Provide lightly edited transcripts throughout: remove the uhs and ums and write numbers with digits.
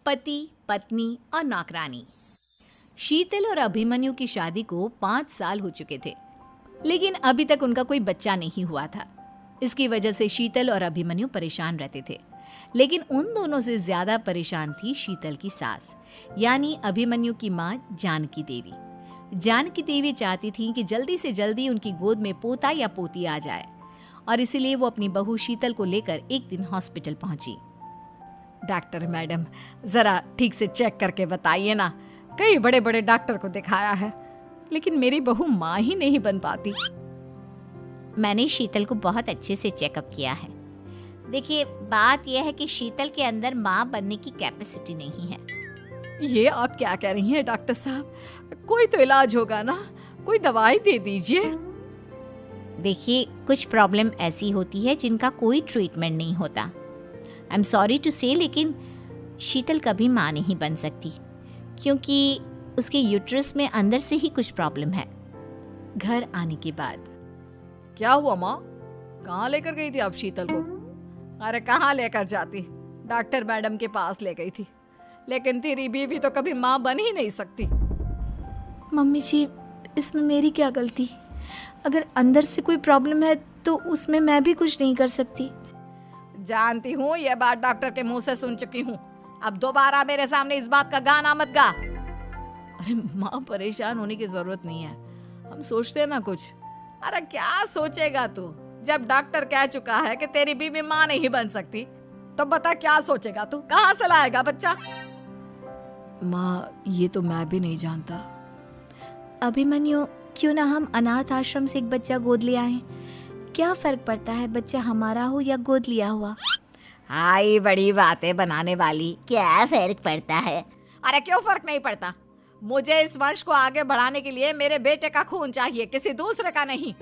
पति, पत्नी और नौकरानी। शीतल और अभिमन्यु की शादी को 5 साल हो चुके थे, लेकिन अभी तक उनका कोई बच्चा नहीं हुआ था। इसकी वजह से शीतल और अभिमन्यु परेशान रहते थे, लेकिन उन दोनों से ज्यादा परेशान थी शीतल की सास, यानी अभिमन्यु की माँ जानकी देवी। जानकी देवी चाहती थी कि जल्दी से जल्दी उनकी गोद में पोता या पोती आ जाए, और इसीलिए वो अपनी बहू शीतल को लेकर एक दिन हॉस्पिटल पहुंची। डॉक्टर मैडम, जरा ठीक से चेक करके बताइए ना। कई बड़े बड़े डॉक्टर को दिखाया है, लेकिन मेरी बहू माँ ही नहीं बन पाती। मैंने शीतल को बहुत अच्छे से चेकअप किया है। देखिए, बात यह है कि शीतल के अंदर माँ बनने की कैपेसिटी नहीं है। ये आप क्या कह रही हैं डॉक्टर साहब? कोई तो इलाज होगा ना, कोई दवाई दे दीजिए। देखिए, कुछ प्रॉब्लम ऐसी होती है जिनका कोई ट्रीटमेंट नहीं होता। आई एम सॉरी टू से, लेकिन शीतल कभी माँ नहीं बन सकती, क्योंकि उसके यूट्रस में अंदर से ही कुछ प्रॉब्लम है। घर आने के बाद क्या हुआ माँ? कहाँ लेकर गई थी आप शीतल को? अरे कहाँ लेकर जाती, डॉक्टर मैडम के पास ले गई थी, लेकिन तेरी बीवी तो कभी माँ बन ही नहीं सकती। मम्मी जी, इसमें मेरी क्या गलती? अगर अंदर से कोई प्रॉब्लम है तो उसमें मैं भी कुछ नहीं कर सकती। जानती हूँ, ये बात डॉक्टर के मुंह से सुन चुकी हूँ। अब दोबारा मेरे सामने इस बात का गाना मत गा। अरे माँ, परेशान होने की जरूरत नहीं है, हम सोचते हैं ना कुछ। अरे क्या सोचेगा तू? जब डॉक्टर कह चुका है कि तेरी बीवी माँ नहीं बन सकती, तो बता क्या सोचेगा तू? कहाँ से लाएगा बच्चा? माँ, ये तो मैं भी नहीं जानता। अभिमन्यु, क्यों ना हम अनाथ आश्रम से एक बच्चा गोद ले आए? क्या फर्क पड़ता है बच्चा हमारा हो या गोद लिया हुआ? हाय, बड़ी बातें बनाने वाली। क्या फर्क पड़ता है? अरे क्यों फर्क नहीं पड़ता? मुझे इस वंश को आगे बढ़ाने के लिए मेरे बेटे का खून चाहिए, किसी दूसरे का नहीं।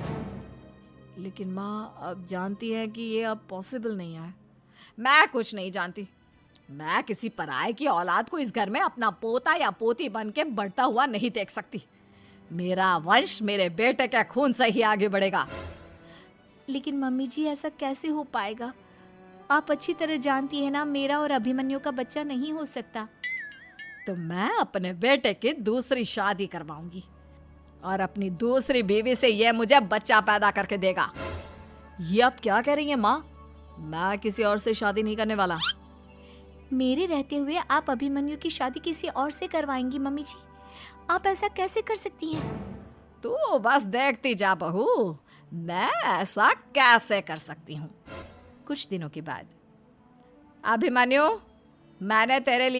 लेकिन माँ, आप जानती हैं कि ये अब पॉसिबल नहीं है। मैं कुछ नहीं जानती। मैं किसी पराये की औलाद को इस घर में अपना पोता या पोती बन के बढ़ता हुआ नहीं देख सकती। मेरा वंश मेरे बेटे के खून से ही आगे बढ़ेगा। लेकिन मम्मी जी, ऐसा कैसे हो पाएगा? आप अच्छी तरह जानती है ना, मेरा और अभिमन्यु का बच्चा नहीं हो सकता। तो मैं अपने बेटे की दूसरी शादी करवाऊंगी, और अपनी दूसरी बीवी से ये मुझे बच्चा पैदा करके देगा। ये आप क्या कह रही हैं माँ? मैं किसी और से शादी नहीं करने वाला। मेरे रहते हुए आप अभिमन्यु की शादी किसी और से करवाएंगी? मम्मी जी, आप ऐसा कैसे कर सकती हैं? तू बस देखती जा बहू, मैं ऐसा कैसे कर सकती हूँ। कुछ दिनों के बाद अभिमन्यु, मैंने तेरे लिए